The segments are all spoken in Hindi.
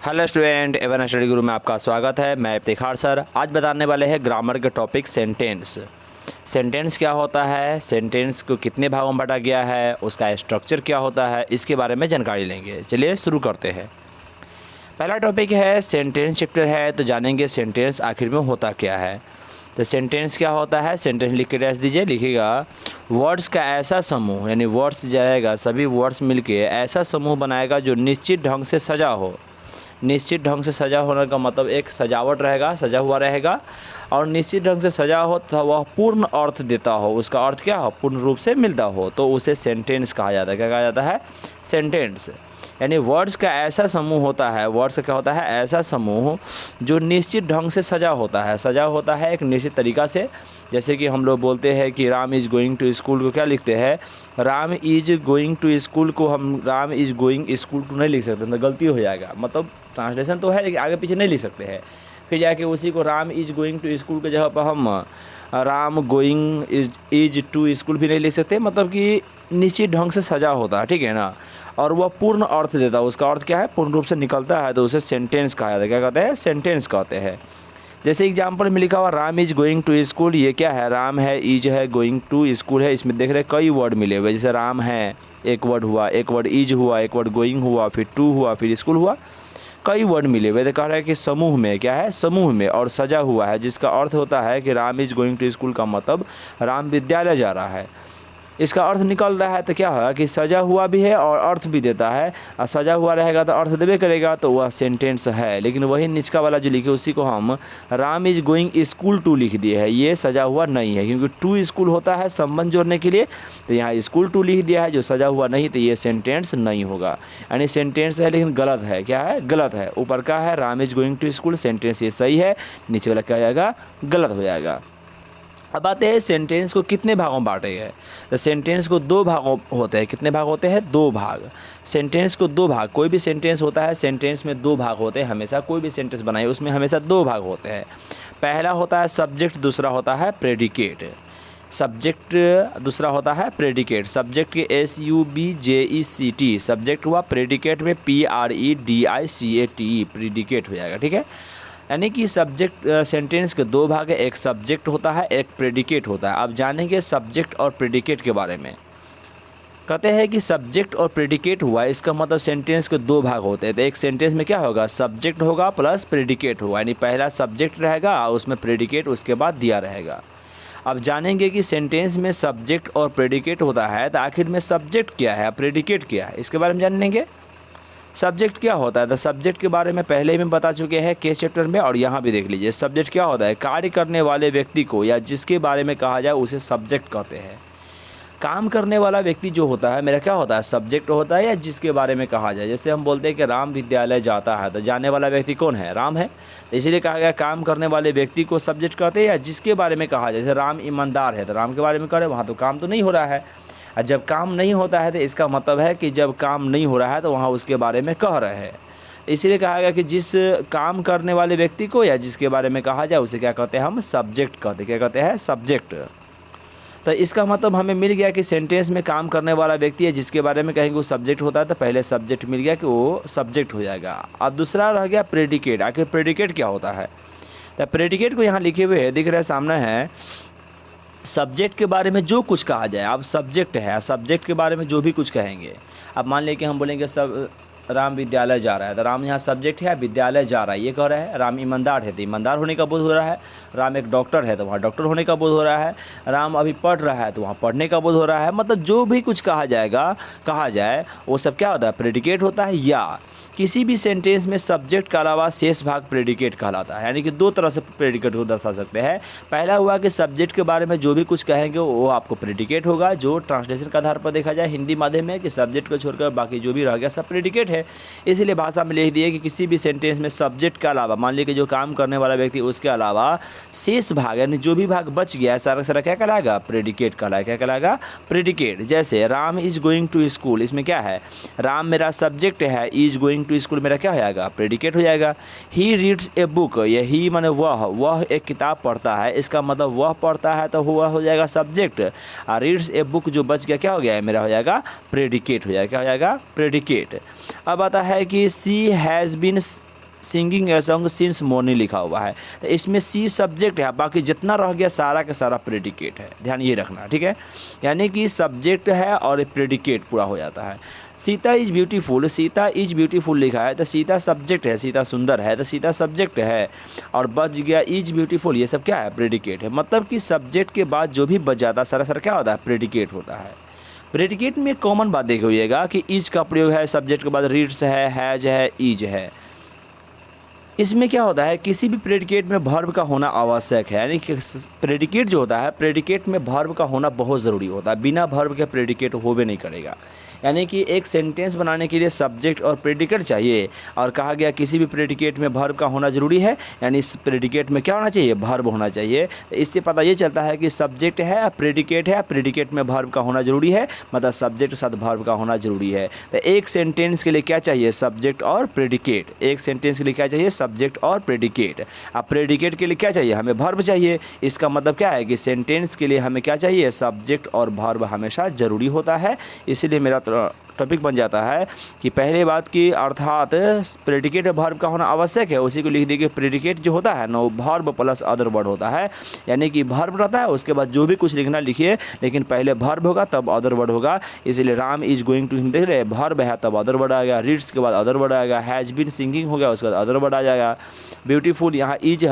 हेलो स्टूडेंट, एवन स्टडी गुरु में आपका स्वागत है। मैं इफ्तिखार सर। आज बताने वाले हैं ग्रामर के टॉपिक सेंटेंस। सेंटेंस क्या होता है, सेंटेंस को कितने भागों में बांटा गया है, उसका स्ट्रक्चर क्या होता है, इसके बारे में जानकारी लेंगे। चलिए शुरू करते हैं। पहला टॉपिक है सेंटेंस चैप्टर है, तो जानेंगे सेंटेंस आखिर में होता क्या है। तो सेंटेंस क्या होता है, सेंटेंस लिख के रख दीजिए। लिखिएगा वर्ड्स का ऐसा समूह, यानी वर्ड्स जाएगा, सभी वर्ड्स मिलके ऐसा समूह बनाएगा जो निश्चित ढंग से सजा हो। निश्चित ढंग से सजा होने का मतलब एक सजावट रहेगा, सजा हुआ रहेगा, और निश्चित ढंग से सजा हो तो वह पूर्ण अर्थ देता हो। उसका अर्थ क्या हो, पूर्ण रूप से मिलता हो, तो उसे सेंटेंस कहा जाता है। क्या कहा जाता है, सेंटेंस। यानी वर्ड्स का ऐसा समूह होता है, वर्ड्स का क्या होता है, ऐसा समूह जो निश्चित ढंग से सजा होता है। सजा होता है एक निश्चित तरीक़ा से। जैसे कि हम लोग बोलते हैं कि Ram is going to school को क्या लिखते हैं, Ram is going to school को हम Ram is going school to नहीं लिख सकते, तो गलती हो जाएगा। मतलब ट्रांसलेशन तो है लेकिन आगे पीछे नहीं लिख सकते हैं। फिर जाके उसी को Ram is going to school के जगह पर हम Ram going is to school भी नहीं लिख सकते। मतलब कि निश्चित ढंग से सजा होता है, ठीक है ना, और वह पूर्ण अर्थ देता है। उसका अर्थ क्या है, पूर्ण रूप से निकलता है, तो उसे सेंटेंस कहा जाता है। क्या कहते हैं, सेंटेंस कहते हैं। जैसे एग्जाम्पल में लिखा हुआ Ram is going to school, ये क्या है, राम है, इज है, गोइंग टू स्कूल है। इसमें देख रहे कई वर्ड मिले हुए, जैसे राम है एक वर्ड हुआ, एक वर्ड इज हुआ, एक वर्ड गोइंग हुआ, फिर टू हुआ, फिर स्कूल हुआ, कई वर्ड मिले हुए। तो कह रहा है कि समूह में, क्या है, समूह में और सजा हुआ है, जिसका अर्थ होता है कि Ram is going to school का मतलब राम विद्यालय जा रहा है। इसका अर्थ निकल रहा है, तो क्या होगा कि सजा हुआ भी है और अर्थ भी देता है। और सजा हुआ रहेगा तो अर्थ देवे करेगा, तो वह सेंटेंस है। लेकिन वही निचका वाला जो लिखे उसी को हम Ram is going school to लिख दिए है, ये सजा हुआ नहीं है, क्योंकि टू स्कूल होता है संबंध जोड़ने के लिए। तो यहाँ स्कूल टू लिख दिया है जो सजा हुआ नहीं, तो ये सेंटेंस नहीं होगा। यानी सेंटेंस है लेकिन गलत है। क्या है, गलत है। ऊपर का है Ram is going to school, sentence ये सही है, नीचे वाला क्या हो जाएगा, गलत हो जाएगा। अब आते हैं सेंटेंस को कितने भागों में बांटे गए। तो सेंटेंस को दो भागों होते हैं। कितने भाग होते हैं, दो भाग। सेंटेंस को दो भाग, कोई भी सेंटेंस होता है, सेंटेंस में दो भाग होते हैं हमेशा। कोई भी सेंटेंस बनाइए उसमें हमेशा दो भाग होते हैं। पहला होता है सब्जेक्ट, दूसरा होता है प्रेडिकेट। सब्जेक्ट दूसरा होता है प्रेडिकेट। सब्जेक्ट के SUBJECT सब्जेक्ट हुआ, प्रेडिकेट में PREDICATE प्रेडिकेट हो जाएगा, ठीक है। यानी कि सब्जेक्ट सेंटेंस के दो भाग है, एक सब्जेक्ट होता है, एक प्रेडिकेट होता है। अब जानेंगे सब्जेक्ट और प्रेडिकेट के बारे में। कहते हैं कि सब्जेक्ट और प्रेडिकेट हुआ, इसका मतलब सेंटेंस के दो भाग होते हैं। तो एक सेंटेंस में क्या होगा, सब्जेक्ट होगा प्लस प्रेडिकेट होगा, यानी पहला सब्जेक्ट रहेगा और उसमें प्रेडिकेट उसके बाद दिया रहेगा। अब जानेंगे कि सेंटेंस में सब्जेक्ट और प्रेडिकेट होता है, तो आखिर में सब्जेक्ट क्या है, प्रेडिकेट क्या है, इसके बारे में जानेंगे। सब्जेक्ट क्या होता है, तो सब्जेक्ट के बारे में पहले ही में बता चुके हैं के चैप्टर में, और यहाँ भी देख लीजिए। सब्जेक्ट क्या होता है, कार्य करने वाले व्यक्ति को या जिसके बारे में कहा जाए उसे सब्जेक्ट कहते हैं। काम करने वाला व्यक्ति जो होता है मेरा क्या होता है, सब्जेक्ट होता है, या जिसके बारे में कहा जाए। जैसे हम बोलते हैं कि राम विद्यालय जाता है, तो जाने वाला व्यक्ति कौन है, राम है, तो इसीलिए कहा गया काम करने वाले व्यक्ति को सब्जेक्ट कहते हैं, या जिसके बारे में कहा जाए। जैसे राम ईमानदार है, तो राम के बारे में कह रहे, वहाँ तो काम तो नहीं हो रहा है। और जब काम नहीं होता है तो इसका मतलब है कि जब काम नहीं हो रहा है तो वहाँ उसके बारे में कह रहे हैं। इसीलिए कहा गया कि जिस काम करने वाले व्यक्ति को या जिसके बारे में कहा जाए उसे क्या कहते हैं, हम सब्जेक्ट कहते हैं। क्या कहते हैं, सब्जेक्ट। तो इसका मतलब हमें मिल गया कि सेंटेंस में काम करने वाला व्यक्ति है, जिसके बारे में कहेंगे वो सब्जेक्ट होता है, तो पहले सब्जेक्ट मिल गया कि वो सब्जेक्ट हो जाएगा। अब दूसरा रह गया प्रेडिकेट। आखिर प्रेडिकेट क्या होता है, तो प्रेडिकेट को यहाँ लिखे हुए है, दिख रहा है सामने है, सब्जेक्ट के बारे में जो कुछ कहा जाए। अब सब्जेक्ट है, सब्जेक्ट के बारे में जो भी कुछ कहेंगे। अब मान लें कि हम बोलेंगे सब राम विद्यालय जा रहा है, तो राम यहाँ सब्जेक्ट है, विद्यालय जा रहा है ये कह रहा है। राम ईमानदार है तो ईमानदार होने का बोध हो रहा है। राम एक डॉक्टर है तो वहाँ डॉक्टर होने का बोध हो रहा है। राम अभी पढ़ रहा है तो वहाँ पढ़ने का बोध हो रहा है। मतलब जो भी कुछ कहा जाएगा, कहा जाए, वो सब क्या होता है, प्रेडिकेट होता है। या किसी भी सेंटेंस में सब्जेक्ट के अलावा शेष भाग प्रेडिकेट कहलाता है। यानी कि दो तरह से प्रेडिकेट को दर्शा सकते हैं। पहला हुआ कि सब्जेक्ट के बारे में जो भी कुछ कहेंगे वो आपको प्रेडिकेट होगा, जो ट्रांसलेशन के आधार पर देखा जाए हिंदी माध्यम में कि सब्जेक्ट को छोड़कर बाकी जो भी रह गया सब प्रेडिकेट है। इसलिए भाषा में लिख दिए कि किसी भी सेंटेंस में सब्जेक्ट के अलावा, मान लीजिए कि जो काम करने वाला व्यक्ति उसके अलावा शेष भाग यानी जो भी भाग बच गया है सारा सारा क्या कहलाएगा, प्रेडिकेट कहलाएगा। क्या कहलाएगा, प्रेडिकेट। जैसे Ram is going to school, इसमें क्या है, राम मेरा सब्जेक्ट है, इज गोइंग टू स्कूल मेरा क्या हो जाएगा, प्रेडिकेट हो जाएगा। ही रीड्स ए बुक, ये ही माने वह एक किताब पढ़ता है, इसका मतलब वह पढ़ता है तो वह हो जाएगा सब्जेक्ट। और रीड्स ए बुक जो बच गया क्या हो गया है, मेरा हो जाएगा प्रेडिकेट हो जाएगा। क्या हो जाएगा, प्रेडिकेट। अब आता है कि she has been singing a song since morning लिखा हुआ है, तो इसमें सी सब्जेक्ट है, बाकी जितना रह गया सारा का सारा प्रेडिकेट है, ध्यान ये रखना, ठीक है। यानी कि सब्जेक्ट है और प्रेडिकेट पूरा हो जाता है। Sita is beautiful, Sita is beautiful लिखा है तो सीता सब्जेक्ट है, सीता सुंदर है तो सीता सब्जेक्ट है, और बच गया इज ब्यूटीफुल, ये सब क्या है, प्रेडिकेट है। मतलब कि सब्जेक्ट के बाद जो भी बच जाता है सरासर क्या होता है, प्रेडिकेट होता है। प्रेडिकेट में कॉमन बात देखिएगा कि इज का प्रयोग है, सब्जेक्ट के बाद रीड्स है, हैज है, इज है। इसमें क्या होता है, किसी भी प्रेडिकेट में वर्ब का होना आवश्यक है, यानी कि प्रेडिकेट जो होता है, प्रेडिकेट में वर्ब का होना बहुत ज़रूरी होता है, बिना वर्ब के प्रेडिकेट होवे नहीं करेगा। यानी कि एक सेंटेंस बनाने के लिए सब्जेक्ट और प्रेडिकेट चाहिए, और कहा गया किसी भी प्रेडिकेट में वर्ब का होना ज़रूरी है, यानी इस प्रेडिकेट में क्या होना चाहिए, वर्ब होना चाहिए। तो इससे पता ये चलता है कि सब्जेक्ट है, प्रेडिकेट में वर्ब का होना ज़रूरी है, मतलब सब्जेक्ट के साथ वर्ब का होना ज़रूरी है। तो एक सेंटेंस के लिए क्या चाहिए, सब्जेक्ट और प्रेडिकेट। एक सेंटेंस के लिए क्या चाहिए, सब्जेक्ट और प्रेडिकेट। अब प्रेडिकेट के लिए क्या चाहिए, हमें वर्ब चाहिए। इसका मतलब क्या है कि सेंटेंस के लिए हमें क्या चाहिए, सब्जेक्ट और वर्ब हमेशा ज़रूरी होता है। इसीलिए मेरा टॉपिक बन जाता है कि पहले बात की अर्थात प्रेडिकेट वर्ब का होना आवश्यक है, उसी को लिख दीजिए। प्रेडिकेट जो होता है ना, वो वर्ब प्लस अदर वर्ड होता है, यानी कि वर्ब रहता है, उसके बाद जो भी कुछ लिखना लिखिए, लेकिन पहले वर्ब होगा तब अदर वर्ड होगा। इसीलिए Ram is going to him, देख रहे हैं, वर्ब है तब अदर वर्ड आ गया, रीड्स के बाद अदर वर्ड आएगा, हैज बीन सिंगिंग हो गया उसके बाद अदर वर्ड आ जाएगा। ब्यूटीफुल यहाँ इज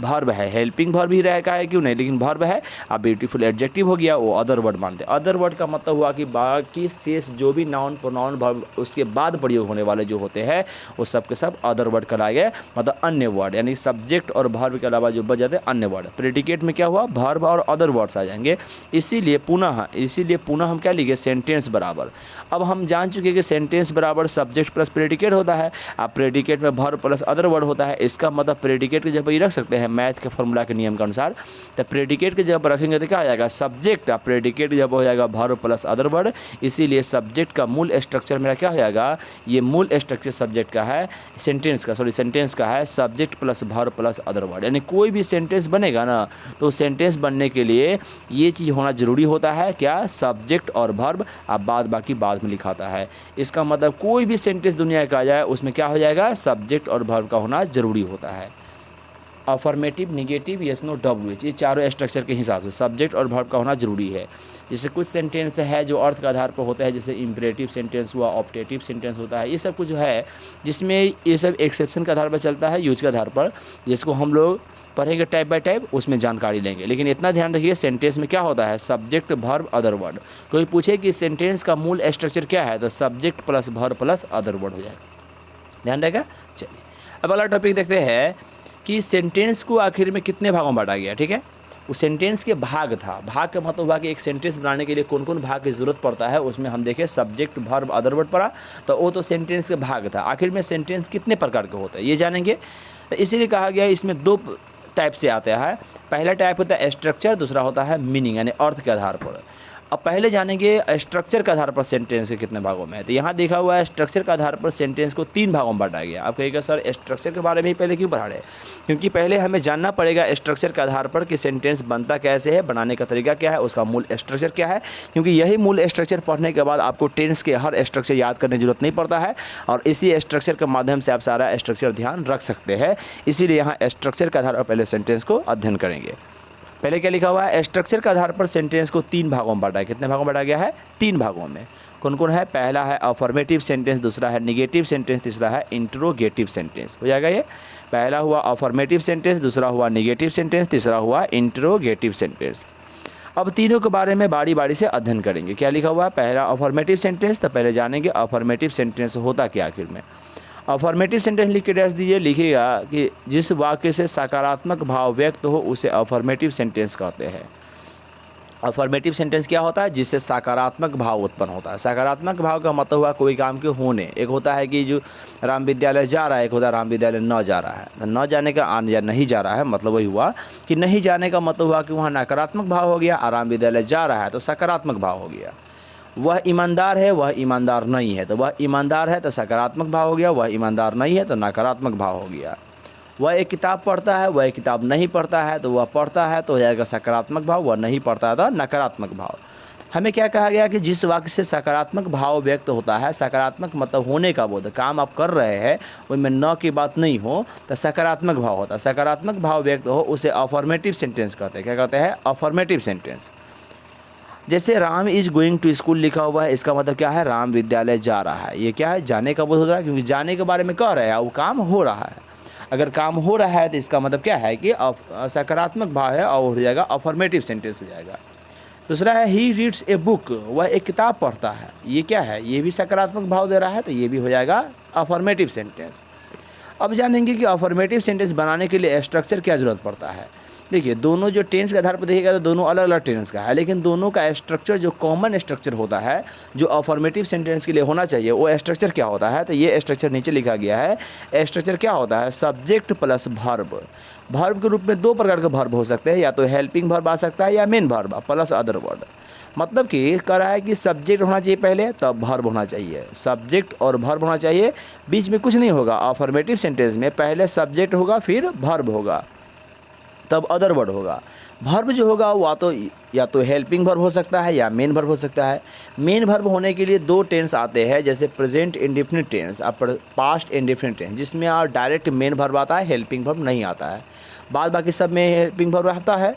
वर्ब है, हेल्पिंग वर्ब ही रहेगा है क्यों नहीं, लेकिन वर्ब है। अब ब्यूटीफुल एडजेक्टिव हो गया, वो अदर वर्ड मानते हैं। अदर वर्ड का मतलब हुआ कि बाकी शेष जो भी नाउन प्रोनाउन वर्ब उसके बाद प्रयोग होने वाले जो होते हैं वो सब के सब अदर वर्ड कहलाए गए, मतलब अन्य वर्ड, यानी सब्जेक्ट और वर्ब के अलावा जो बच जाते हैं अन्य वर्ड। प्रेडिकेट में क्या हुआ, वर्ब और अदर वर्ड्स आ जाएंगे। इसीलिए पुनः हम क्या लिखे, सेंटेंस बराबर। अब हम जान चुके कि सेंटेंस बराबर सब्जेक्ट प्लस प्रेडिकेट होता है। अब प्रेडिकेट में वर्ब प्लस अदर वर्ड होता है, इसका मतलब प्रेडिकेट की जगह ये रख सकते हैं मैथ के फॉर्मूला के नियम के अनुसार। तो प्रेडिकेट की जगह पर रखेंगे तो क्या आ जाएगा, सब्जेक्ट। प्रेडिकेट की जगह हो जाएगा वर्ब प्लस अदर वर्ड। इसीलिए सब्जेक्ट का मूल स्ट्रक्चर मेरा क्या हो जाएगा, ये मूल स्ट्रक्चर सब्जेक्ट का है, सेंटेंस का है subject plus verb plus other word. यानी कोई भी सेंटेंस बनेगा ना, तो सेंटेंस बनने के लिए ये चीज़ होना जरूरी होता है, क्या, सब्जेक्ट और वर्ब। अब बाकी बाद में लिखाता है। इसका मतलब कोई भी सेंटेंस दुनिया का आ जाए उसमें क्या हो जाएगा, सब्जेक्ट और वर्ब का होना जरूरी होता है। Affirmative, negative, yes no, WH, ये चारों स्ट्रक्चर के हिसाब से सब्जेक्ट और वर्ब का होना जरूरी है। जैसे कुछ सेंटेंस है जो अर्थ के आधार पर होता है, जैसे इम्परेटिव सेंटेंस हुआ, ऑप्टेटिव सेंटेंस होता है, ये सब कुछ जो है जिसमें ये सब एक्सेप्शन के आधार पर चलता है, यूज के आधार पर, जिसको हम लोग पढ़ेंगे टाइप बाय टाइप, उसमें जानकारी लेंगे। लेकिन इतना ध्यान रखिए, सेंटेंस में क्या होता है, सब्जेक्ट वर्ब अदर वर्ड। कोई पूछे कि सेंटेंस का मूल स्ट्रक्चर क्या है, तो subject plus verb plus other word हो जाएगा, ध्यान रहेगा। चलिए अब अगला टॉपिक देखते हैं कि सेंटेंस को आखिर में कितने भागों में बांटा गया, ठीक है। उस सेंटेंस के भाग था, भाग का मतलब हुआ कि एक सेंटेंस बनाने के लिए कौन कौन भाग की ज़रूरत पड़ता है, उसमें हम देखें सब्जेक्ट वर्ब अदर वर्ड पड़ा, तो वो तो सेंटेंस के भाग था। आखिर में सेंटेंस कितने प्रकार के होते हैं ये जानेंगे। तो इसीलिए कहा गया इसमें दो टाइप से आता है। पहला टाइप होता है स्ट्रक्चर, दूसरा होता है मीनिंग, यानी अर्थ के आधार पर। अब पहले जानेंगे स्ट्रक्चर के आधार पर सेंटेंस के कितने भागों में है। तो यहाँ देखा हुआ है स्ट्रक्चर के आधार पर सेंटेंस को 3 भागों में बांटा गया। आप कहिएगा सर स्ट्रक्चर के बारे में ही पहले क्यों पढ़ा रहे, क्योंकि पहले हमें जानना पड़ेगा स्ट्रक्चर के आधार पर कि सेंटेंस बनता कैसे है, बनाने का तरीका क्या है, उसका मूल स्ट्रक्चर क्या है। क्योंकि यही मूल स्ट्रक्चर पढ़ने के बाद आपको टेंस के हर स्ट्रक्चर याद करने की जरूरत नहीं पड़ता है, और इसी स्ट्रक्चर के माध्यम से आप सारा स्ट्रक्चर ध्यान रख सकते हैं। इसीलिए यहाँ स्ट्रक्चर के आधार पर पहले सेंटेंस को अध्ययन करेंगे। पहले क्या लिखा हुआ है, स्ट्रक्चर के आधार पर सेंटेंस को 3 भागों में बांटा है। कितने भागों में बांटा गया है, 3 भागों में। कौन कौन है, पहला है अफर्मेटिव सेंटेंस, दूसरा है निगेटिव सेंटेंस, तीसरा है इंट्रोगेटिव सेंटेंस। हो जाएगा ये, पहला हुआ अफर्मेटिव सेंटेंस, दूसरा हुआ निगेटिव सेंटेंस, तीसरा हुआ इंट्रोगेटिव सेंटेंस। अब तीनों के बारे में बारी बारी से अध्ययन करेंगे। क्या लिखा हुआ है, पहला अफर्मेटिव सेंटेंस, तो पहले जानेंगे अफर्मेटिव सेंटेंस होता क्या आखिर में। अफर्मेटिव सेंटेंस लिख के डैश दीजिए, लिखिएगा कि जिस वाक्य से सकारात्मक भाव व्यक्त हो उसे अफर्मेटिव सेंटेंस कहते हैं। अफर्मेटिव सेंटेंस क्या होता है, जिससे सकारात्मक भाव उत्पन्न होता है। सकारात्मक भाव का मतलब हुआ कोई काम के होने। एक होता है कि जो राम विद्यालय जा रहा है, एक होता है राम विद्यालय न जा रहा है। तो न जाने का आन या नहीं जा रहा है मतलब वही हुआ कि नहीं जाने का मतलब हुआ कि वहाँ नकारात्मक भाव हो गया, और राम विद्यालय जा रहा है तो सकारात्मक भाव हो गया। वह ईमानदार है, वह ईमानदार नहीं है, तो वह ईमानदार है तो सकारात्मक भाव हो गया, वह ईमानदार नहीं है तो नकारात्मक भाव हो गया। वह एक किताब पढ़ता है, वह एक किताब नहीं पढ़ता है, तो वह पढ़ता है तो हो जाएगा सकारात्मक भाव, वह नहीं पढ़ता है तो नकारात्मक भाव। हमें क्या कहा गया कि जिस वाक्य से सकारात्मक भाव व्यक्त होता है, सकारात्मक मतलब होने का बोध, काम आप कर रहे हैं उनमें न की बात नहीं हो तो सकारात्मक भाव होता है। सकारात्मक भाव व्यक्त हो उसे अफर्मेटिव सेंटेंस कहते हैं। क्या कहते हैं? Affirmative sentence. जैसे Ram is going to school लिखा हुआ है, इसका मतलब क्या है? राम विद्यालय जा रहा है। ये क्या है? जाने का बोध हो रहा है, क्योंकि जाने के बारे में कह रहे हैं, वो काम हो रहा है। अगर काम हो रहा है तो इसका मतलब क्या है कि सकारात्मक भाव है और हो जाएगा अफर्मेटिव सेंटेंस हो जाएगा। दूसरा है ही रीड्स ए बुक, वह एक किताब पढ़ता है। ये क्या है? ये भी सकारात्मक भाव दे रहा है, तो ये भी हो जाएगा अफर्मेटिव सेंटेंस। अब जानेंगे कि अफर्मेटिव सेंटेंस बनाने के लिए स्ट्रक्चर क्या ज़रूरत पड़ता है। देखिए, दोनों जो टेंस के आधार पर देखिएगा तो दोनों अलग अलग टेंस का है, लेकिन दोनों का स्ट्रक्चर जो कॉमन स्ट्रक्चर होता है, जो अफर्मेटिव सेंटेंस के लिए होना चाहिए, वो स्ट्रक्चर क्या होता है? तो ये स्ट्रक्चर नीचे लिखा गया है। स्ट्रक्चर क्या होता है? Subject plus verb. वर्ब के रूप में दो प्रकार के वर्ब हो सकते हैं, या तो हेल्पिंग वर्ब आ सकता है या main verb plus other word. मतलब कि कह रहा है कि सब्जेक्ट होना चाहिए पहले, तब वर्ब होना चाहिए। सब्जेक्ट और वर्ब होना चाहिए, बीच में कुछ नहीं होगा। अफर्मेटिव सेंटेंस में पहले सब्जेक्ट होगा, फिर वर्ब होगा, तब अदर वर्ड होगा। वर्ब जो होगा वो या तो हेल्पिंग वर्ब हो सकता है या मेन वर्ब हो सकता है। मेन वर्ब होने के लिए दो टेंस आते हैं, जैसे प्रेजेंट इंडेफिनिट टेंस और पास्ट इंडेफिनिट टेंस, जिसमें डायरेक्ट मेन वर्ब आता है, हेल्पिंग वर्ब नहीं आता है। बाद बाकी सब में हेल्पिंग वर्ब आता है।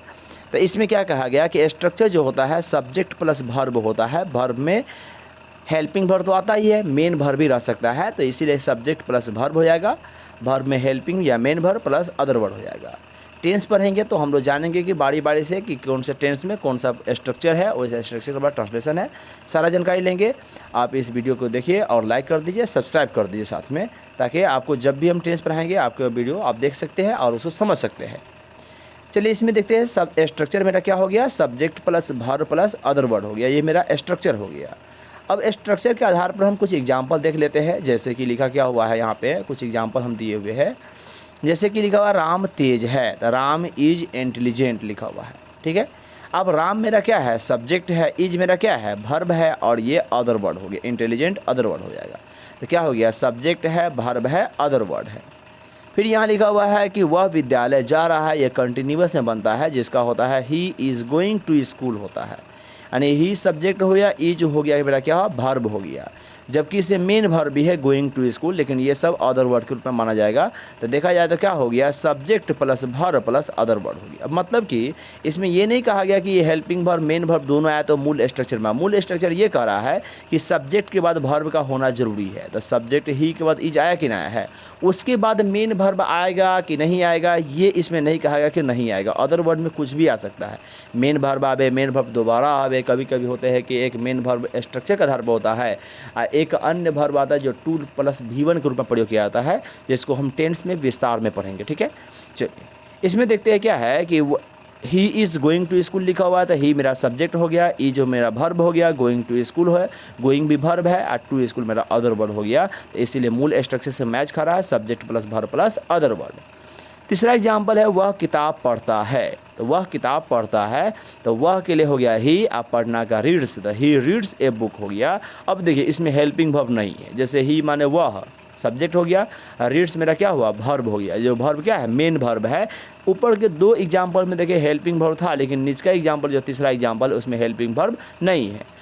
तो इसमें क्या कहा गया कि स्ट्रक्चर जो होता है सब्जेक्ट प्लस वर्ब होता है। वर्ब में हेल्पिंग वर्ब तो आता ही है, मेन वर्ब भी रह सकता है, तो इसीलिए सब्जेक्ट प्लस वर्ब हो जाएगा। वर्ब में हेल्पिंग या main verb plus other word हो जाएगा। टेंस पढ़ेंगे तो हम लोग जानेंगे कि बारी बारी से कि कौन से टेंस में कौन सा स्ट्रक्चर है, और इस स्ट्रक्चर के बाद ट्रांसलेशन है, सारा जानकारी लेंगे। आप इस वीडियो को देखिए और लाइक कर दीजिए, सब्सक्राइब कर दीजिए साथ में, ताकि आपको जब भी हम टेंस पढ़ाएंगे आपके वीडियो आप देख सकते हैं और उसको समझ सकते हैं। चलिए इसमें देखते हैं। सब स्ट्रक्चर मेरा क्या हो गया? Subject plus verb plus other word हो गया, ये मेरा स्ट्रक्चर हो गया। अब स्ट्रक्चर के आधार पर हम कुछ एग्जाम्पल देख लेते हैं। जैसे कि लिखा क्या हुआ है, यहाँ पे कुछ एग्जाम्पल हम दिए हुए हैं। जैसे कि लिखा हुआ राम तेज है, तो राम इज इंटेलिजेंट लिखा हुआ है, ठीक है। अब राम मेरा क्या है? सब्जेक्ट है। इज मेरा क्या है? वर्ब है, और ये अदर वर्ड हो गया, इंटेलिजेंट अदर वर्ड हो जाएगा। तो क्या हो गया? सब्जेक्ट है, वर्ब है, अदर वर्ड है। फिर यहाँ लिखा हुआ है कि वह विद्यालय जा रहा है, ये कंटिन्यूअस में बनता है, जिसका होता है he is going to school होता है, यानी ही सब्जेक्ट हो गया, इज हो गया, मेरा क्या हो? वर्ब हो गया। जबकि इसे मेन वर्ब भी है गोइंग टू स्कूल, लेकिन ये सब अदर वर्ड के रूप में माना जाएगा। तो देखा जाए तो क्या हो गया? Subject plus verb plus other word हो गया। अब मतलब कि इसमें ये नहीं कहा गया कि ये हेल्पिंग वर्ब मेन वर्ब दोनों आया तो मूल स्ट्रक्चर में। मूल स्ट्रक्चर ये कह रहा है कि सब्जेक्ट के बाद वर्ब का होना जरूरी है। तो सब्जेक्ट ही के बाद इज आया कि नहीं आया है, उसके बाद मेन वर्ब आएगा कि नहीं आएगा, ये इसमें नहीं कहा गया कि नहीं आएगा। अदर वर्ड में कुछ भी आ सकता है, मेन वर्ब आवे, मेन वर्ब दोबारा आवे। कभी कभी होते हैं कि एक मेन वर्ब स्ट्रक्चर का आधार पर होता है, एक अन्य वर्ब आता है जो टू प्लस V1 के रूप में प्रयोग किया जाता है, जिसको हम टेंस में विस्तार में पढ़ेंगे, ठीक है। चलिए इसमें देखते हैं क्या है कि he is going to school लिखा हुआ है, तो ही मेरा सब्जेक्ट हो गया, ई जो मेरा वर्ब हो गया, गोइंग टू स्कूल है, गोइंग भी वर्ब है, और टू स्कूल मेरा अदर वर्ड हो गया। तो इसीलिए मूल स्ट्रक्चर से मैच खा रहा है, subject plus verb plus other word. तीसरा एग्जाम्पल है वह किताब पढ़ता है, तो वह किताब पढ़ता है, तो वह के लिए हो गया ही, आप पढ़ना का रीड्स, तो ही रीड्स ए बुक हो गया। अब देखिए इसमें हेल्पिंग वर्ब नहीं है, जैसे ही माने वह सब्जेक्ट हो गया, रीड्स मेरा क्या हुआ? वर्ब हो गया। जो वर्ब क्या है? मेन वर्ब है। ऊपर के दो एग्जाम्पल में देखिए हेल्पिंग वर्ब था, लेकिन नीचे का एग्जाम्पल जो तीसरा एग्जाम्पल उसमें हेल्पिंग वर्ब नहीं है।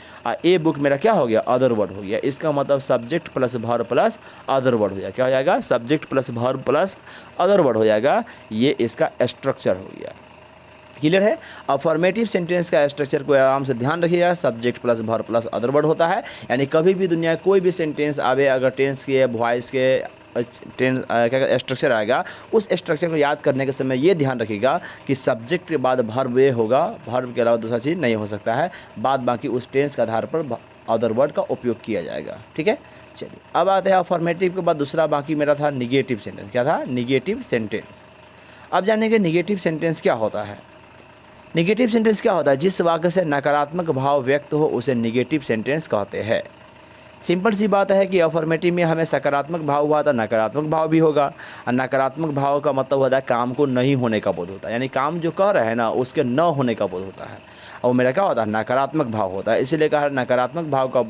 ए बुक मेरा क्या हो गया? अदर वर्ड हो गया। इसका मतलब subject plus verb plus other word हो जाएगा। क्या हो जाएगा? Subject plus verb plus other word हो जाएगा। ये इसका स्ट्रक्चर हो गया। क्लियर है? अफर्मेटिव सेंटेंस का स्ट्रक्चर को आराम से ध्यान रखिएगा, subject plus verb plus other word होता है। यानी कभी भी दुनिया कोई भी सेंटेंस आवे, अगर टेंस के वॉइस के टेंस क्या स्ट्रक्चर आएगा, उस स्ट्रक्चर को याद करने के समय ये ध्यान रखिएगा कि सब्जेक्ट के बाद वर्ब ये होगा, वर्ब के अलावा दूसरा चीज़ नहीं हो सकता है। बाद बाकी उस टेंस के आधार पर अदर वर्ड का उपयोग किया जाएगा, ठीक है। चलिए अब आते हैं अफर्मेटिव के बाद दूसरा बाकी मेरा था निगेटिव सेंटेंस। क्या था? Negative sentence. अब जानेंगे निगेटिव सेंटेंस क्या होता है। निगेटिव सेंटेंस क्या होता है? जिस वाक्य से नकारात्मक भाव व्यक्त हो उसे निगेटिव सेंटेंस कहते हैं। सिंपल सी बात है कि अफर्मेटिव में हमें सकारात्मक भाव हुआ तो नकारात्मक भाव भी होगा, और नकारात्मक भाव का मतलब होता है काम को नहीं होने का बोध होता है, यानी काम जो कह रहे हैं ना उसके न होने का बोध होता है, और मेरा क्या होता है? नकारात्मक भाव होता है। इसीलिए कहा नकारात्मक भाव का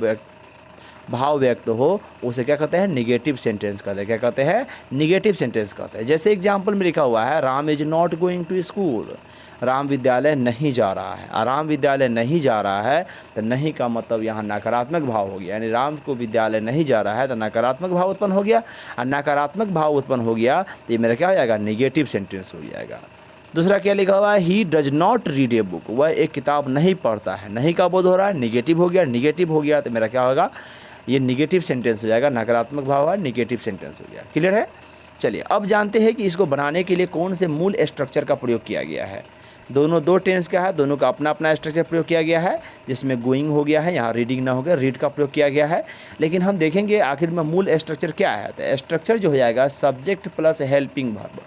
भाव व्यक्त हो उसे क्या कहते हैं, निगेटिव सेंटेंस कहते हैं। क्या कहते हैं, निगेटिव सेंटेंस कहते हैं। जैसे एग्जाम्पल में लिखा हुआ है Ram is not going to school, Ram विद्यालय नहीं जा रहा है। राम विद्यालय नहीं जा रहा है तो नहीं का मतलब यहाँ नकारात्मक भाव हो गया, यानी राम को विद्यालय नहीं जा रहा है तो नकारात्मक भाव उत्पन्न हो गया, और नकारात्मक भाव उत्पन्न हो गया तो ये मेरा क्या हो जाएगा, निगेटिव सेंटेंस हो जाएगा। दूसरा क्या लिखा हुआ है, he does not read a book, वह एक किताब नहीं पढ़ता है। नहीं का बोध हो रहा है, निगेटिव हो गया, निगेटिव हो गया तो मेरा क्या होगा, ये निगेटिव सेंटेंस हो जाएगा, नकारात्मक भाव है, निगेटिव सेंटेंस हो गया। क्लियर है। चलिए अब जानते हैं कि इसको बनाने के लिए कौन से मूल स्ट्रक्चर का प्रयोग किया गया है। दोनों दो टेंस का है, दोनों का अपना अपना स्ट्रक्चर प्रयोग किया गया है, जिसमें गोइंग हो गया है, यहाँ रीडिंग ना हो गया, रीड का प्रयोग किया गया है। लेकिन हम देखेंगे आखिर में मूल स्ट्रक्चर क्या है। तो स्ट्रक्चर जो हो जाएगा सब्जेक्ट प्लस हेल्पिंग वर्ब,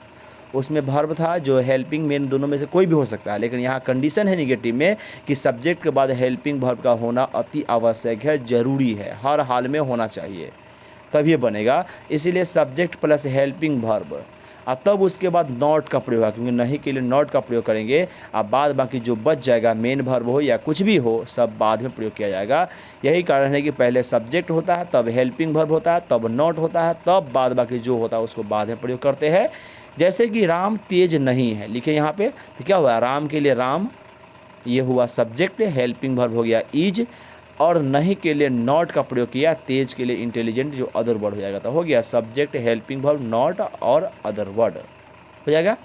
उसमें वर्ब था जो हेल्पिंग मेन, दोनों में से कोई भी हो सकता है, लेकिन यहाँ कंडीशन है निगेटिव में कि सब्जेक्ट के बाद हेल्पिंग वर्ब का होना अति आवश्यक है, ज़रूरी है, हर हाल में होना चाहिए, तब ये बनेगा। इसीलिए सब्जेक्ट प्लस हेल्पिंग वर्ब, और तब उसके बाद नॉट का प्रयोग है, क्योंकि नहीं के लिए नॉट का प्रयोग करेंगे। अब बाद बाकी जो बच जाएगा मेन वर्ब हो या कुछ भी हो, सब बाद में प्रयोग किया जाएगा। यही कारण है कि पहले सब्जेक्ट होता है, तब हेल्पिंग वर्ब होता है, तब नॉट होता है, तब बाद बाकी जो होता है उसको बाद में प्रयोग करते हैं। जैसे कि राम तेज नहीं है लिखे यहाँ पे, तो क्या हुआ, राम के लिए राम ये हुआ सब्जेक्ट, हेल्पिंग वर्ब हो गया इज, और नहीं के लिए नॉट का प्रयोग किया, तेज के लिए इंटेलिजेंट जो अदर वर्ड हो जाएगा, तो हो गया सब्जेक्ट हेल्पिंग वर्ब नॉट और अदर वर्ड हो जाएगा।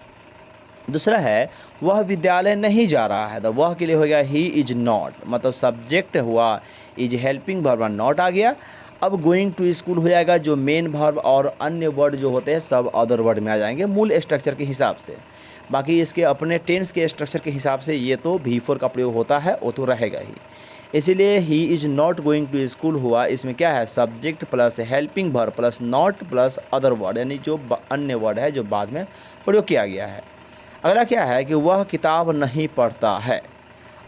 दूसरा है वह विद्यालय नहीं जा रहा है, तो वह के लिए हो गया ही इज नॉट, मतलब सब्जेक्ट हुआ इज, हेल्पिंग वर्ब नॉट आ गया। अब गोइंग टू स्कूल हो जाएगा, जो मेन वर्ब और अन्य वर्ड जो होते हैं सब अदर वर्ड में आ जाएंगे मूल स्ट्रक्चर के हिसाब से। बाकी इसके अपने टेंस के स्ट्रक्चर के हिसाब से ये तो V4 का प्रयोग होता है, वो तो रहेगा ही। इसीलिए he is not going to school हुआ, इसमें क्या है, subject plus helping verb plus not plus other word, यानी जो अन्य वर्ड है जो बाद में प्रयोग किया गया है। अगला क्या है कि वह किताब नहीं पढ़ता है।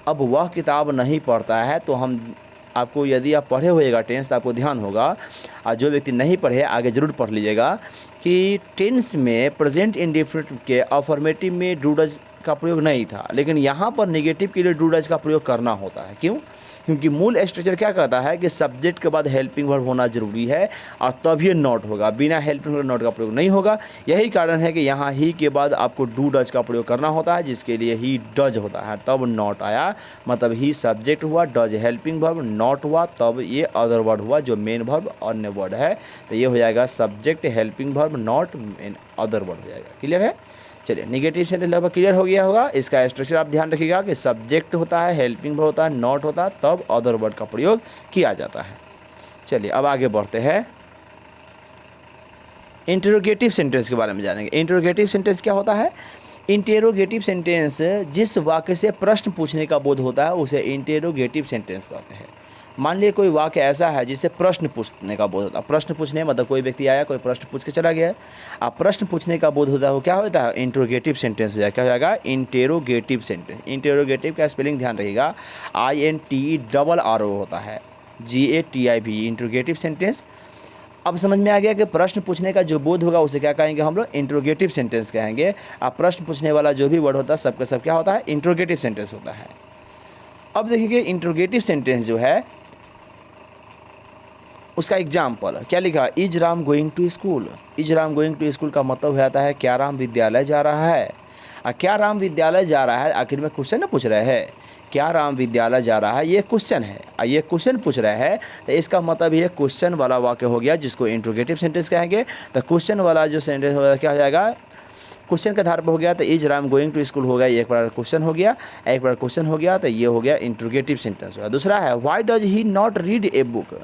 अब वह किताब नहीं पढ़ता है तो हम आपको, यदि आप पढ़े होएगा टेंस तो आपको ध्यान होगा, और जो व्यक्ति नहीं पढ़े आगे जरूर पढ़ लीजिएगा कि टेंस में प्रेजेंट इंडेफिनिट के अफर्मेटिव में डू डज का प्रयोग नहीं था, लेकिन यहाँ पर नेगेटिव के लिए डू डज का प्रयोग करना होता है। क्यों, क्योंकि मूल स्ट्रक्चर क्या कहता है कि सब्जेक्ट के बाद हेल्पिंग वर्ब होना जरूरी है, और तब ये नॉट होगा, बिना हेल्पिंग वर्ब नॉट का प्रयोग नहीं होगा। यही कारण है कि यहाँ ही के बाद आपको डू डज का प्रयोग करना होता है, जिसके लिए ही डज होता है, तब नॉट आया, मतलब ही सब्जेक्ट हुआ, डज हेल्पिंग वर्ब, नॉट हुआ, तब ये अदर वर्ड हुआ जो मेन वर्ब अन्य वर्ड है, तो ये हो जाएगा subject helping verb not main other word हो जाएगा। क्लियर है। चलिए निगेटिव सेंटेंस लगभग क्लियर हो गया होगा। इसका स्ट्रक्चर आप ध्यान रखिएगा कि सब्जेक्ट होता है, हेल्पिंग वर्ब होता है, नॉट होता है, तब अदर वर्ड का प्रयोग किया जाता है। चलिए अब आगे बढ़ते हैं, इंटरोगेटिव सेंटेंस के बारे में जानेंगे। इंटरोगेटिव सेंटेंस क्या होता है। इंटेरोगेटिव सेंटेंस जिस वाक्य से प्रश्न पूछने का बोध होता है उसे इंटेरोगेटिव सेंटेंस कहते हैं। मान लीजिए कोई वाक्य ऐसा है जिससे प्रश्न पूछने का बोध होता है। प्रश्न पूछने मतलब कोई व्यक्ति आया, कोई प्रश्न पूछ के चला गया, अब प्रश्न पूछने का बोध होता है, वो क्या होता है, इंटरोगेटिव सेंटेंस हो जाएगा। क्या हो जाएगा, इंटेरोगेटिव सेंटेंस। इंटेरोगेटिव का स्पेलिंग ध्यान रखिएगा, INTRRO होता है, GATIV, इंटरोगेटिव सेंटेंस। अब समझ में आ गया कि प्रश्न पूछने का जो बोध होगा उसे क्या कहेंगे हम लोग, इंटरोगेटिव सेंटेंस कहेंगे। अब प्रश्न पूछने वाला जो भी वर्ड होता है सबका सब क्या होता है, इंटरोगेटिव सेंटेंस होता है। अब देखिए इंटरोगेटिव सेंटेंस जो है उसका एग्जाम्पल क्या लिखा, is Ram going to school. Is Ram going to school का मतलब होता है क्या राम विद्यालय जा रहा है। क्या राम विद्यालय जा रहा है, आखिर में क्वेश्चन ना पूछ रहे हैं, क्या राम विद्यालय जा रहा है, ये क्वेश्चन है, ये क्वेश्चन पूछ रहे हैं, तो इसका मतलब ये क्वेश्चन वाला वाक्य हो गया जिसको इंटरोगेटिव सेंटेंस कहेंगे। तो क्वेश्चन वाला जो सेंटेंस होगा क्या हो जाएगा, क्वेश्चन के आधार पर हो गया, तो is Ram going to school हो गया, एक बार क्वेश्चन हो गया, एक बार क्वेश्चन हो गया, तो ये हो गया इंटरोगेटिव सेंटेंस होगा। दूसरा है why does he not read a book.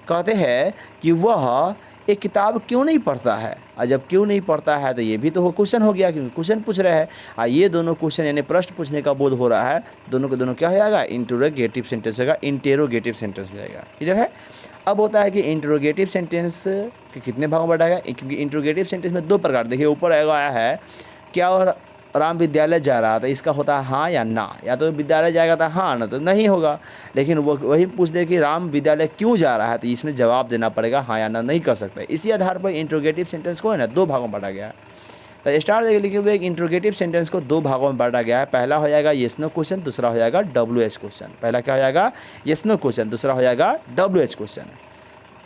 कहते हैं कि वह एक किताब क्यों नहीं पढ़ता है, और जब क्यों नहीं पढ़ता है तो ये भी तो क्वेश्चन हो गया, क्योंकि क्वेश्चन पूछ रहे हैं, और ये दोनों क्वेश्चन यानी प्रश्न पूछने का बोध हो रहा है, दोनों के दोनों क्या हो जाएगा, इंटरोगेटिव सेंटेंस होगा, इंटेरोगेटिव सेंटेंस हो जाएगा। क्लियर है। अब होता है कि इंटरोगेटिव सेंटेंस के कितने भागों में बांटा गया, क्योंकि इंटरोगेटिव सेंटेंस में दो प्रकार, देखिए ऊपर आया है क्या, और राम विद्यालय जा रहा था, इसका होता है हाँ या ना, या तो विद्यालय जाएगा था हाँ, ना तो नहीं होगा। लेकिन वो वही पूछ दे कि राम विद्यालय क्यों जा रहा है, तो इसमें जवाब देना पड़ेगा हाँ या ना, नहीं कर सकते। इसी आधार पर इंटरोगेटिव सेंटेंस को है ना दो भागों में बांटा गया है। तो स्टार्ट देखिए लिखे हुए इंटरोगेटिव सेंटेंस को दो भागों में बांटा गया है। पहला हो जाएगा येस नो क्वेश्चन, दूसरा हो जाएगा WH क्वेश्चन। पहला क्या हो जाएगा, येस नो क्वेश्चन, दूसरा हो जाएगा WH क्वेश्चन।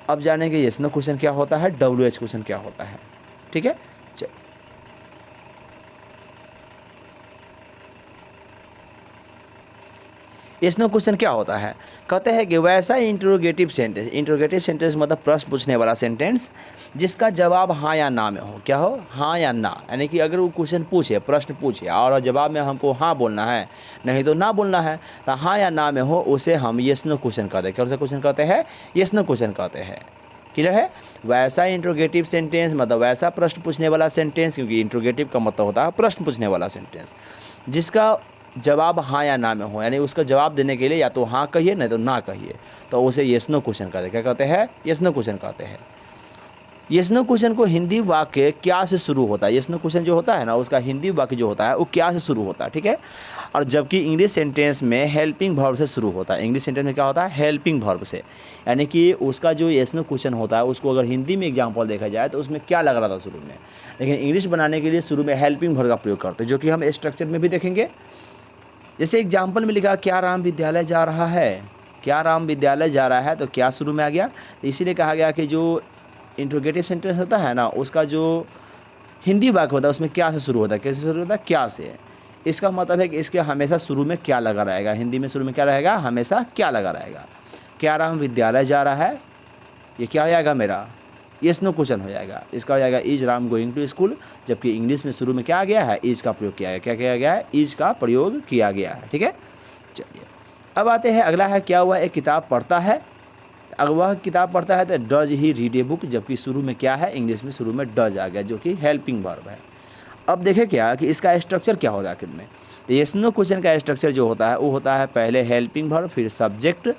अब जानेंगे यस नो क्वेश्चन क्या होता है, WH क्वेश्चन क्या होता है। ठीक है, चलिए यस नो क्वेश्चन क्या होता है, कहते हैं कि वैसा इंट्रोगेटिव सेंटेंस मतलब प्रश्न पूछने वाला सेंटेंस जिसका जवाब हाँ या ना में हो। क्या हो, हाँ या ना, यानी कि अगर वो क्वेश्चन पूछे, प्रश्न पूछे और जवाब में हमको हाँ बोलना है, नहीं तो ना बोलना है, तो हाँ या ना में हो उसे हम यस नो क्वेश्चन कहते हैं। कौन सा क्वेश्चन कहते हैं, यस नो क्वेश्चन कहते हैं। क्लियर है, वैसा इंट्रोगेटिव सेंटेंस मतलब वैसा प्रश्न पूछने वाला सेंटेंस, क्योंकि इंट्रोगेटिव का मतलब होता है प्रश्न पूछने वाला सेंटेंस, जिसका जवाब हाँ या ना में हो, यानी उसका जवाब देने के लिए या तो हाँ कहिए नहीं तो ना कहिए, तो उसे यस नो क्वेश्चन कहते हैं। क्या कहते हैं, यस नो क्वेश्चन कहते हैं। यस नो क्वेश्चन को हिंदी वाक्य क्या से शुरू होता है, यस नो क्वेश्चन जो होता है ना उसका हिंदी वाक्य जो होता है वो क्या से शुरू होता है। ठीक है, और जबकि इंग्लिश सेंटेंस में हेल्पिंग वर्ब से शुरू होता है। इंग्लिश सेंटेंस में क्या होता है, हेल्पिंग वर्ब से, यानी कि उसका जो यस नो क्वेश्चन होता है उसको अगर हिंदी में एग्जाम्पल देखा जाए तो उसमें क्या लग रहा था शुरू में, लेकिन इंग्लिश बनाने के लिए शुरू में हेल्पिंग वर्ब का प्रयोग करते हैं, जो कि हम स्ट्रक्चर में भी देखेंगे। जैसे एग्जाम्पल में लिखा क्या राम विद्यालय जा रहा है, क्या राम विद्यालय जा रहा है, तो क्या शुरू में आ गया, तो इसीलिए कहा गया कि जो इंट्रोगेटिव सेंटेंस होता है ना उसका जो हिंदी वाक्य होता है उसमें क्या से शुरू होता है, कैसे शुरू होता है, क्या से। इसका मतलब है कि इसके हमेशा शुरू में क्या लगा रहेगा, हिंदी में शुरू में क्या रहेगा, हमेशा क्या लगा रहेगा। क्या राम विद्यालय जा रहा है, ये क्या हो जाएगा मेरा यस नो क्वेश्चन हो जाएगा। इसका हो जाएगा is Ram going to school, जबकि इंग्लिश में शुरू में क्या आ गया है, इज का प्रयोग किया गया। क्या किया गया है, इज का प्रयोग किया गया है। ठीक है, चलिए अब आते हैं अगला है क्या हुआ, एक किताब पढ़ता है। अगर वह किताब पढ़ता है तो does he read a book, जबकि शुरू में क्या है, इंग्लिश में शुरू में डज आ गया जो कि हेल्पिंग वर्ब है। अब देखें क्या कि इसका स्ट्रक्चर क्या होगा आखिर में, तो यस नो क्वेश्चन का स्ट्रक्चर जो होता है वो होता है पहले हेल्पिंग वर्ब फिर सब्जेक्ट।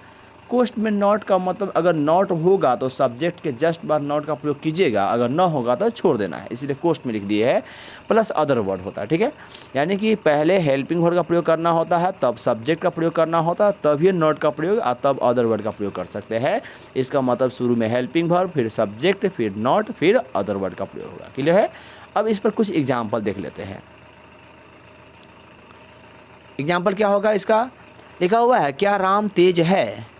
कोस्ट में नॉट का मतलब अगर नॉट होगा तो सब्जेक्ट के जस्ट बाद नॉट का प्रयोग कीजिएगा, अगर न होगा तो छोड़ देना है, इसीलिए कोस्ट में लिख दिए है, प्लस अदर वर्ड होता है। ठीक है, यानी कि पहले हेल्पिंग वर्ड का प्रयोग करना होता है, तब सब्जेक्ट का प्रयोग करना होता है, तब ये नॉट का प्रयोग और तब अदर वर्ड का प्रयोग कर सकते हैं। इसका मतलब शुरू में हेल्पिंग वर्ड फिर सब्जेक्ट फिर नॉट फिर अदर वर्ड का प्रयोग होगा। क्लियर है, अब इस पर कुछ एग्जाम्पल देख लेते हैं। एग्जाम्पल क्या होगा, इसका लिखा हुआ है क्या राम तेज है।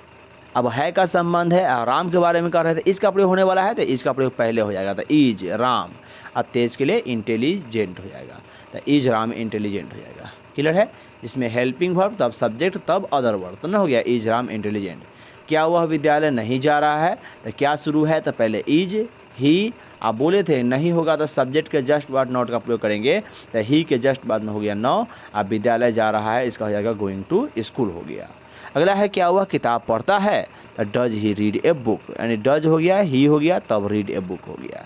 अब है का संबंध है और राम के बारे में कह रहे थे, इसका प्रयोग होने वाला है तो इसका प्रयोग पहले हो जाएगा, तो इज राम, और तेज के लिए इंटेलिजेंट हो जाएगा, तो इज राम इंटेलिजेंट हो जाएगा। क्लियर है, जिसमें हेल्पिंग वर्ब तब सब्जेक्ट तब अदर वर्ड, तो ना हो गया इज राम इंटेलिजेंट। क्या वह विद्यालय नहीं जा रहा है, तो क्या शुरू है, तो पहले इज ही, आप बोले थे नहीं होगा तो सब्जेक्ट के जस्ट बाद नॉट का प्रयोग करेंगे, तो ही के जस्ट बाद हो गया नो, अब विद्यालय जा रहा है इसका हो जाएगा गोइंग टू स्कूल हो गया। अगला है क्या हुआ, किताब पढ़ता है, तो does he read a book, यानी डज हो गया ही हो गया तब रीड ए बुक हो गया।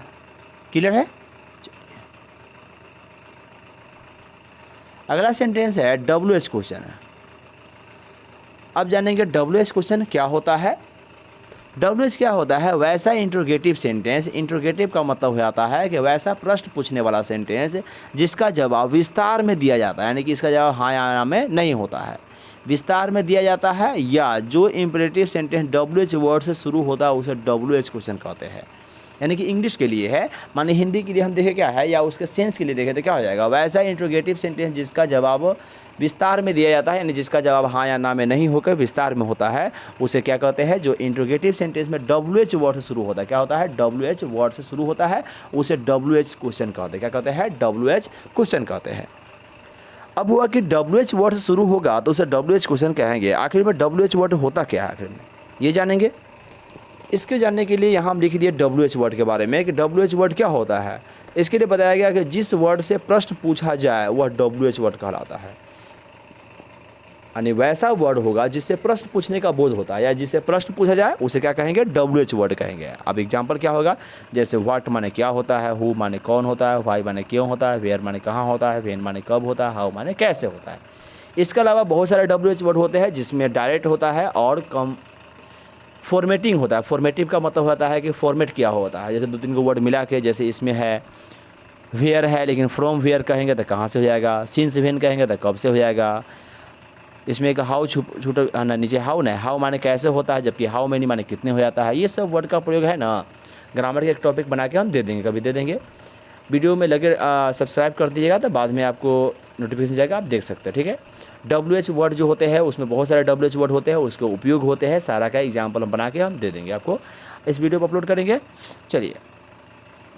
क्लियर है, अगला सेंटेंस है WH क्वेश्चन। अब जानेंगे WH क्वेश्चन क्या होता है। WH क्या होता है, वैसा इंट्रोगेटिव सेंटेंस, इंट्रोगेटिव का मतलब हो जाता है कि वैसा प्रश्न पूछने वाला सेंटेंस जिसका जवाब विस्तार में दिया जाता है, यानी कि इसका जवाब हाँ या ना में नहीं होता है, विस्तार में दिया जाता है, या जो इंपरेटिव सेंटेंस WH वर्ड से शुरू होता है उसे WH क्वेश्चन कहते हैं। यानी कि इंग्लिश के लिए है, माने हिंदी के लिए हम देखें क्या है, या उसके सेंस के लिए देखें तो क्या हो जाएगा, वैसा इंट्रोगेटिव सेंटेंस जिसका जवाब विस्तार में दिया जाता है, यानी जिसका जवाब हाँ या ना में नहीं होकर विस्तार में होता है, उसे क्या कहते हैं, जो इंट्रोगेटिव सेंटेंस में WH वर्ड से शुरू होता है। क्या होता है, WH वर्ड से शुरू होता है, उसे WH क्वेश्चन कहते हैं। क्या कहते हैं, WH क्वेश्चन कहते हैं। अब हुआ कि WH वर्ड से शुरू होगा तो उसे WH क्वेश्चन कहेंगे। आखिर में WH वर्ड होता क्या है आखिर में, ये जानेंगे। इसके जानने के लिए यहाँ हम लिख दिए WH वर्ड के बारे में कि WH वर्ड क्या होता है। इसके लिए बताया गया कि जिस वर्ड से प्रश्न पूछा जाए वह WH वर्ड कहलाता है, यानी वैसा वर्ड होगा जिससे प्रश्न पूछने का बोध होता है, या जिससे प्रश्न पूछा जाए उसे क्या कहेंगे, WH वर्ड कहेंगे। अब एग्जाम्पल क्या होगा, जैसे व्हाट माने क्या होता है, हु माने कौन होता है, व्हाई माने क्यों होता है, वेयर माने कहाँ होता है, व्हेन माने कब होता है, हाउ माने कैसे होता है। इसके अलावा बहुत सारे WH वर्ड होते हैं जिसमें डायरेक्ट होता है और कम फॉर्मेटिंग होता है। फॉर्मेटिव का मतलब होता है कि फॉर्मेट किया होता है, जैसे 2-3 को वर्ड मिला के, जैसे इसमें है वेयर है लेकिन फ्रॉम वेयर कहेंगे तो कहाँ से हो जाएगा, सिंस व्हेन कहेंगे तो कब से हो जाएगा। इसमें एक हाउ छूटा ना, नीचे हाउ ना, हाउ माने कैसे होता है, जबकि हाउ मैनी माने कितने हो जाता है। ये सब वर्ड का प्रयोग है ना, ग्रामर के एक टॉपिक बना के हम दे देंगे, कभी दे देंगे। वीडियो में लगे सब्सक्राइब कर दीजिएगा तो बाद में आपको नोटिफिकेशन जाएगा, आप देख सकते हैं। ठीक है, WH वर्ड जो होते हैं उसमें बहुत सारे WH वर्ड होते हैं, उसके उपयोग होते हैं, सारा का एग्जाम्पल हम बना के हम दे देंगे आपको। इस वीडियो को अपलोड करेंगे। चलिए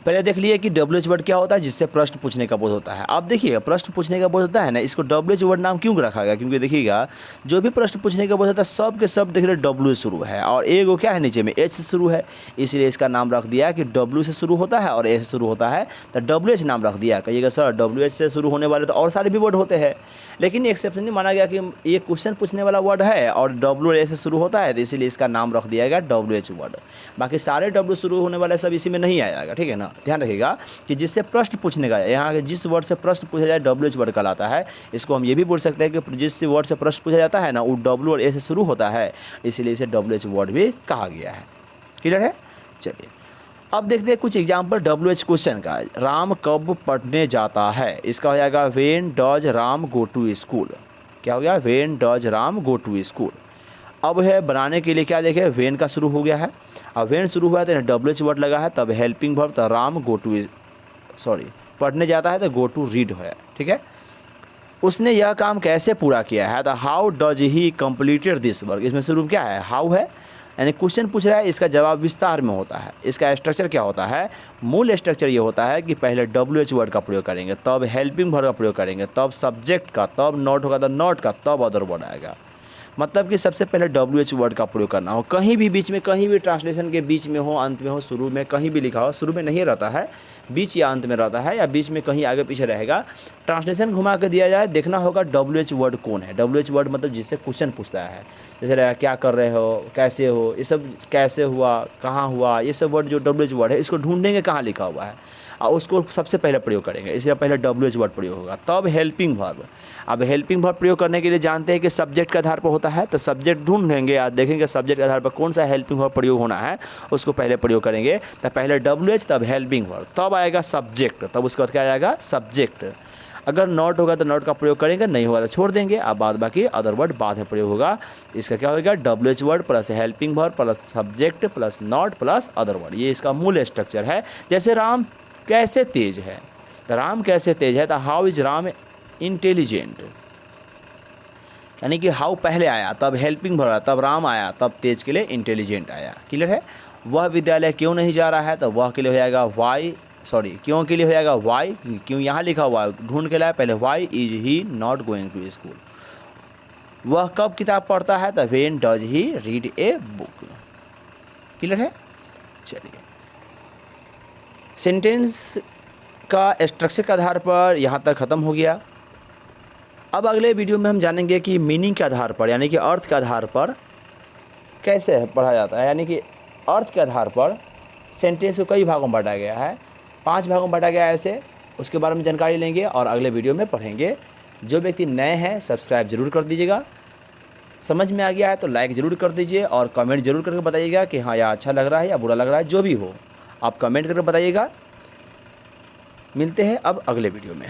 पहले देख लिए कि WH वर्ड क्या होता है, जिससे प्रश्न पूछने का बोध होता है। अब देखिए प्रश्न पूछने का बोध होता है ना, इसको WH वर्ड नाम क्यों रखा गया, क्योंकि देखिएगा जो भी प्रश्न पूछने का बोध होता है सब के सब देख रहे W शुरू है और ए वो क्या है नीचे में H से शुरू है, इसलिए इसका नाम रख दिया कि W से शुरू होता है और A से शुरू होता है तो WH नाम रख दिया। कहिएगा सर WH से शुरू होने वाले तो और सारे भी वर्ड होते हैं, लेकिन एक्सेप्शन नहीं माना गया कि ये क्वेश्चन पूछने वाला वर्ड है और W और A से शुरू होता है तो इसीलिए इसका नाम रख दिया गया WH वर्ड। बाकी सारे W शुरू होने वाले सब इसी में नहीं आएगा, ठीक है ना। ध्यान रखिएगा कि जिससे प्रश्न पूछने का, यहाँ जिस वर्ड से प्रश्न पूछा जाए WH वर्ड कहलाता है। इसको हम ये भी बोल सकते हैं कि जिस वर्ड से प्रश्न पूछा जाता है ना वो W और A से शुरू होता है, इसलिए इसे WH वर्ड भी कहा गया है। क्लियर है। चलिए अब देखते हैं कुछ एग्जाम्पल WH क्वेश्चन का। राम कब पढ़ने जाता है, इसका हो जाएगा when does Ram go to school. क्या हो गया, when does Ram go to school. अब है बनाने के लिए क्या देखें, व्हेन का शुरू हो गया है। अब व्हेन शुरू हुआ है तो WH वर्ड लगा है, तब हेल्पिंग वर्ब तो राम गो टू पढ़ने जाता है तो गो टू रीड है। ठीक है। उसने यह काम कैसे पूरा किया है, तो how does he completed this work. इसमें शुरू क्या है, हाउ है, यानी क्वेश्चन पूछ रहा है, इसका जवाब विस्तार में होता है। इसका स्ट्रक्चर क्या होता है, मूल स्ट्रक्चर ये होता है कि पहले WH वर्ड का प्रयोग करेंगे, तब हेल्पिंग वर्ब का प्रयोग करेंगे, तब सब्जेक्ट का, तब नॉट होगा तो नॉट का, तब अदर वर्ड आएगा। मतलब कि सबसे पहले WH वर्ड का प्रयोग करना हो, कहीं भी बीच में, कहीं भी ट्रांसलेशन के बीच में हो, अंत में हो, शुरू में, कहीं भी लिखा हो, शुरू में नहीं रहता है, बीच या अंत में रहता है, या बीच में कहीं आगे पीछे रहेगा। ट्रांसलेशन घुमा के दिया जाए, देखना होगा WH वर्ड कौन है। WH वर्ड मतलब जिससे क्वेश्चन पूछता है, जैसे रहेगा क्या कर रहे हो, कैसे हो, ये सब, कैसे हुआ, कहाँ हुआ, ये सब वर्ड जो WH वर्ड है इसको ढूंढेंगे कहाँ लिखा हुआ है और उसको सबसे पहले प्रयोग करेंगे। इसलिए पहले WH वर्ड प्रयोग होगा, तब हेल्पिंग वर्ब। अब हेल्पिंग वर्ब प्रयोग करने के लिए जानते हैं कि सब्जेक्ट के आधार पर होता है, तो सब्जेक्ट ढूंढेंगे और देखेंगे सब्जेक्ट के आधार पर कौन सा हेल्पिंग वर्ब प्रयोग होना है, उसको पहले प्रयोग करेंगे। तो पहले WH तब हेल्पिंग वर्ब, तब आएगा सब्जेक्ट, तब उसके बाद क्या आएगा सब्जेक्ट। अगर नॉट होगा तो नॉट का प्रयोग करेंगे, नहीं होगा तो छोड़ देंगे। अब बाद बाकी अदर वर्ड बाद में प्रयोग होगा। इसका क्या होगा, WH word plus helping verb plus subject plus not plus other word, ये इसका मूल स्ट्रक्चर है। जैसे राम कैसे तेज है, तो राम कैसे तेज है, तो हाउ इज राम इंटेलिजेंट, यानी कि हाउ पहले आया, तब हेल्पिंग वर्ब आया, तब राम आया, तब तेज के लिए इंटेलिजेंट आया। क्लियर है। वह विद्यालय क्यों नहीं जा रहा है, तो वह के लिए हो जाएगा वाई, क्यों के लिए हो जाएगा वाई, क्यों यहाँ लिखा हुआ है, ढूंढ के लाया, पहले why is he not going to school. वह कब किताब पढ़ता है, तो when does he read a book. Clear है। चलिए सेंटेंस का स्ट्रक्चर के आधार पर यहाँ तक ख़त्म हो गया। अब अगले वीडियो में हम जानेंगे कि मीनिंग के आधार पर, यानी कि अर्थ के आधार पर कैसे पढ़ा जाता है। यानी कि अर्थ के आधार पर सेंटेंस को कई भागों में बांटा गया है, 5 भागों में बांटा गया है ऐसे, उसके बारे में जानकारी लेंगे और अगले वीडियो में पढ़ेंगे। जो व्यक्ति नए हैं सब्सक्राइब जरूर कर दीजिएगा, समझ में आ गया है तो लाइक ज़रूर कर दीजिए और कमेंट जरूर करके बताइएगा कि हाँ यह अच्छा लग रहा है या बुरा लग रहा है, जो भी हो आप कमेंट करके बताइएगा। मिलते हैं अब अगले वीडियो में।